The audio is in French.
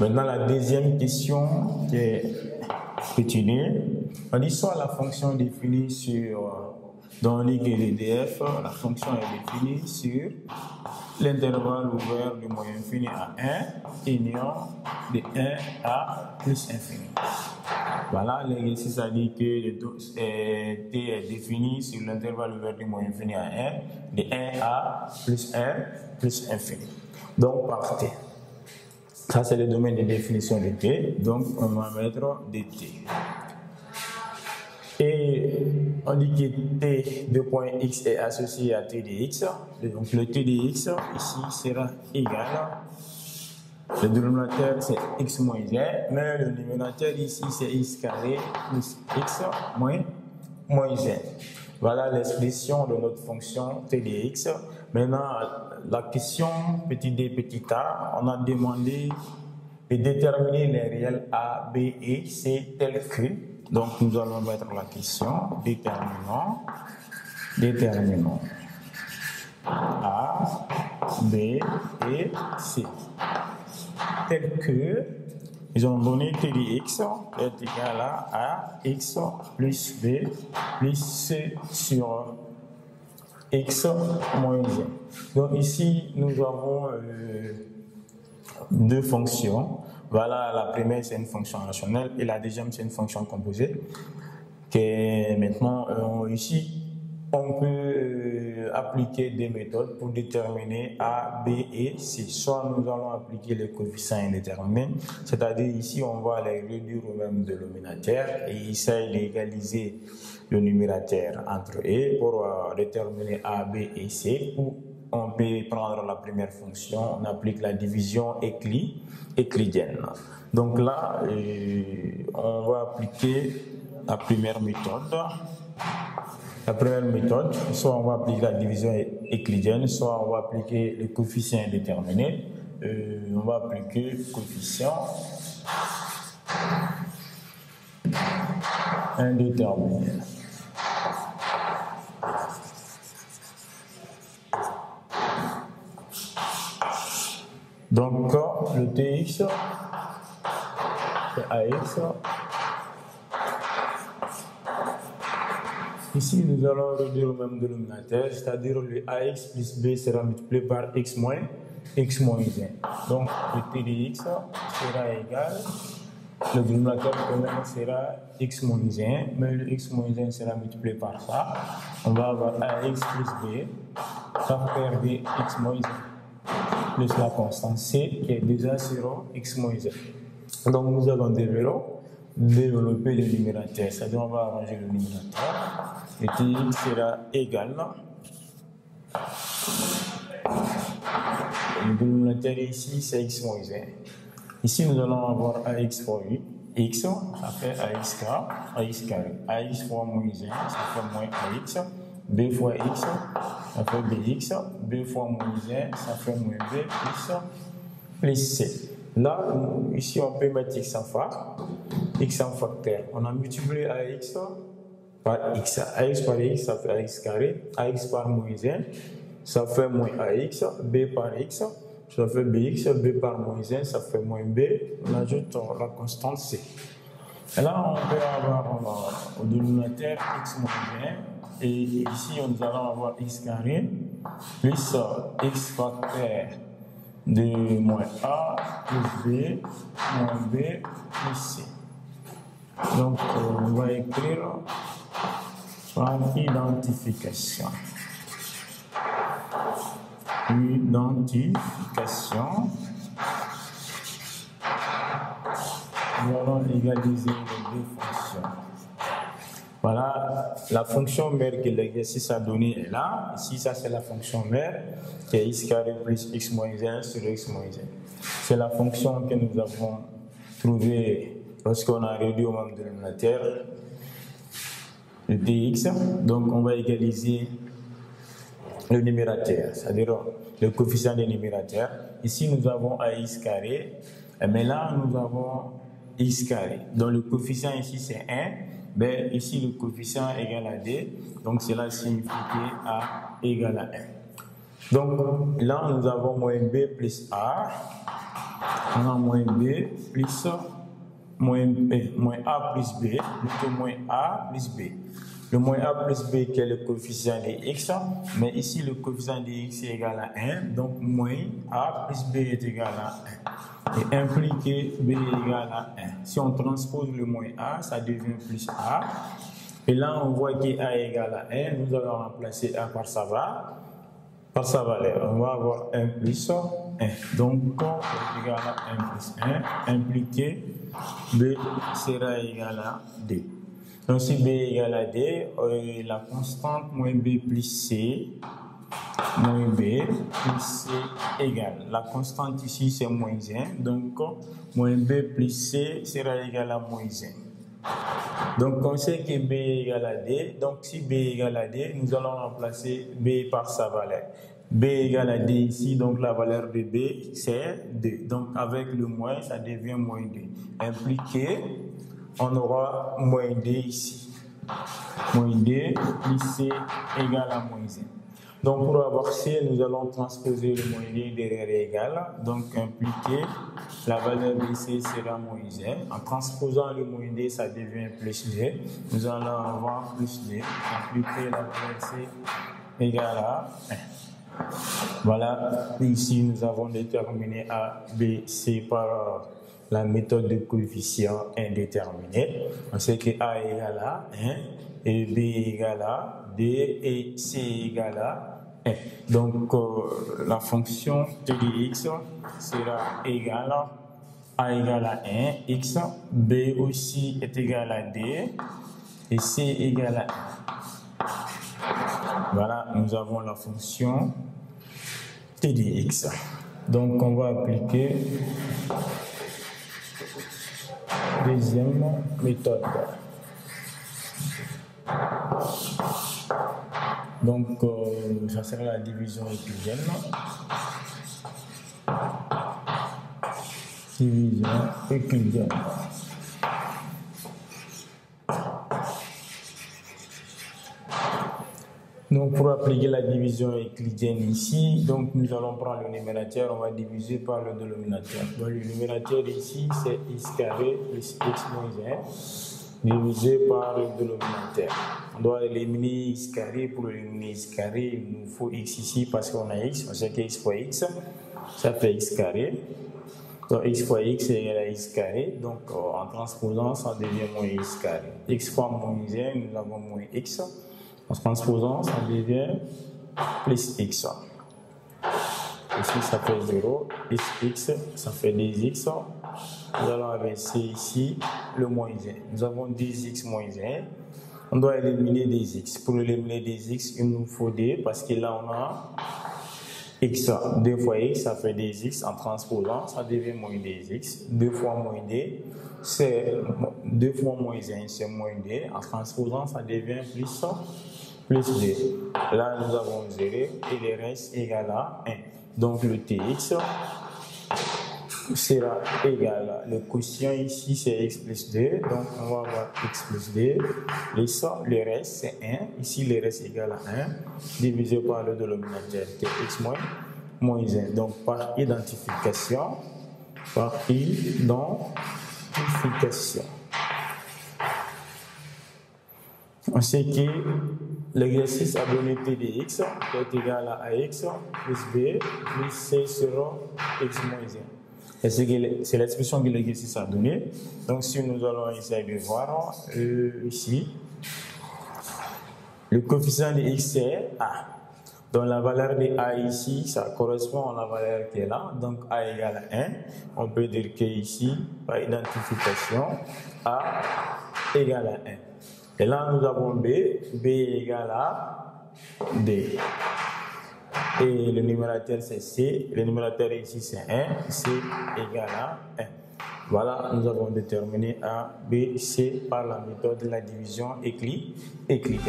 Maintenant, la deuxième question qui est étudiée, on dit soit la fonction définie sur, dans l'IG et l'EDF, la fonction est définie sur l'intervalle ouvert du moyen infini à 1, union de 1 à plus infini. Voilà, l'exercice a dit que T est défini sur l'intervalle ouvert du moyen infini à 1, de 1 à plus 1, plus infini. Donc, par T. Ça, c'est le domaine de définition de T. Donc, on va mettre dt. Et on dit que T de point X est associé à T de X. Donc, le T de X, ici, sera égal. Le dénominateur, c'est X moins 1. Mais le numérateur, ici, c'est X carré plus X moins 1. Voilà l'expression de notre fonction T de X. Maintenant, la question petit d, petit a, on a demandé de déterminer les réels A, B et C tels que. Donc, nous allons mettre la question déterminant A, B et C. Tel que, ils ont donné T de X est égal à X plus B plus C sur X moins 1. Donc ici, nous avons deux fonctions. Voilà, la première, c'est une fonction rationnelle et la deuxième, c'est une fonction composée. Que maintenant, ici, on peut appliquer des méthodes pour déterminer A, B et C. Soit nous allons appliquer les coefficients indéterminés, c'est-à-dire ici, on va les réduire au même dénominateur et essayer d'égaliser le numérateur entre eux pour déterminer A, B et C. Ou on peut prendre la première fonction, on applique la division euclidienne. Donc là, on va appliquer la première méthode. Soit on va appliquer la division euclidienne, soit on va appliquer le coefficient indéterminé. On va appliquer le coefficient indéterminé. Donc, le Tx, c'est Ax. Ici, nous allons réduire au même dénominateur, c'est-à-dire le Ax plus B sera multiplié par x moins 1. Donc, le T de x sera égal, le dénominateur commun sera x moins 1, mais le x moins 1 sera multiplié par ça. On va avoir Ax plus B, ça fait Bx moins 1. Plus la constante C qui est déjà sur x moins 1. Donc nous allons développer le numérateur, c'est-à-dire on va arranger le numérateur. Et Tx sera égal. Le dénominateur ici c'est x moins 1. Ici nous allons avoir Ax fois x, ça fait Ax carré. Ax fois moins 1, ça fait moins Ax. B fois x, ça fait bx, b fois moins 1, ça fait moins b plus c. Là, ici, on peut mettre x en facteur. On a multiplié ax par x. Ax par x, ça fait ax carré. Ax par moins 1, ça fait moins ax. B par x, ça fait bx. B par moins 1, ça fait moins b. On ajoute la constante c. Et là, on peut avoir au dénominateur x moins 1. Et ici, nous allons avoir x carré plus x facteur de moins a plus b moins b plus c. Donc, on va écrire par identification. Nous allons égaliser les deux fonctions. Voilà, la fonction mère que l'exercice a donnée est là. Ici, ça c'est la fonction mère qui est x carré plus x moins 1 sur x moins 1. C'est la fonction que nous avons trouvée lorsqu'on a réduit au même dénominateur le dx. Donc, on va égaliser le numérateur, c'est-à-dire le coefficient des numérateurs. Ici, nous avons ax carré, mais là, nous avons x carré. Donc, le coefficient ici, c'est 1. Ben, ici, le coefficient est égal à d, donc cela signifie que a égale à 1. Donc là, nous avons moins b plus a On a moins B plus moins A plus B, plutôt moins A plus B. Le moins A plus B qui est le coefficient de x, mais ici le coefficient de x est égal à 1, donc moins A plus B est égal à 1. Et implique que B est égal à 1. Si on transpose le moins A, ça devient plus A. Et là, on voit que A est égal à 1. Nous allons remplacer A par sa valeur. On va avoir 1 plus 1. Donc, est égal à 1 plus 1. Impliqué, B sera égal à D. Donc, si B est égal à D, la constante moins B plus C, moins B plus C égale. La constante ici, c'est moins 1. Donc, moins B plus C sera égal à moins 1. Donc, on sait que B est égal à D. Donc, si B est égal à D, nous allons remplacer B par sa valeur. B est égal à D ici, donc la valeur de B, c'est 2. Donc, avec le moins, ça devient moins 2. Impliqué, on aura moins 2 ici. Moins 2 plus C égale à moins 1. Donc, pour avoir C, nous allons transposer le moins 2 derrière égal. Donc, impliqué, la valeur de C sera moins 1. En transposant le moins 2, ça devient plus 2. Nous allons avoir plus 2. Impliqué, la valeur C égale à 1. Voilà, ici nous avons déterminé A, B, C par la méthode de coefficient indéterminé. On sait que A est égal à 1 et B est égal à D et C est égal à 1. Donc la fonction t de x sera égale à A égale à 1, x, B aussi est égal à D et C égale à 1. Voilà, nous avons la fonction t de x. Donc, on va appliquer deuxième méthode. Donc, ça sera la division euclidienne. Division euclidienne. Donc, pour appliquer la division euclidienne ici, donc nous allons prendre le numérateur, on va diviser par le dénominateur. Donc, le numérateur ici, c'est x carré plus x moins 1 divisé par le dénominateur. On doit éliminer x carré. Pour éliminer x carré, il nous faut x ici parce qu'on a x. On sait que x fois x, ça fait x carré. Donc, x fois x est égal à x carré. Donc, en transposant, ça devient moins x carré. X fois moins 1, nous avons moins x. En transposant, ça devient plus x. Ici, ça fait 0. Plus x, ça fait 2x. Nous allons abaisser ici le moins 1. Nous avons 2x moins 1. On doit éliminer 2x. Pour éliminer 2x, il nous faut 2 parce que là, on a x. 2 fois x, ça fait 2x. En transposant, ça devient moins 2x. 2 fois moins 2, c'est 2 fois moins 1, c'est moins 2. En transposant, ça devient plus 2. Là, nous avons 0 et le reste égal à 1. Donc, le tx sera égal à, le quotient ici, c'est x plus 2. Donc, on va avoir x plus 2. Le reste, c'est 1. Ici, le reste est égal à 1. Divisé par le dénominateur tx moins 1. Donc, par identification. On sait que l'exercice a donné t de x est égal à ax plus b plus c sur x moins 1. Et c'est l'expression que l'exercice a donnée. Donc, si nous allons essayer de voir ici, le coefficient de x c'est a. Donc, la valeur de a ici, ça correspond à la valeur qui est là. Donc, a égale à 1. On peut dire qu'ici, par identification, a égale à 1. Et là, nous avons B. B égale à D. Et le numérateur, c'est C. Le numérateur ici, c'est 1. C égale à 1. Voilà, nous avons déterminé A, B, C par la méthode de la division euclidienne.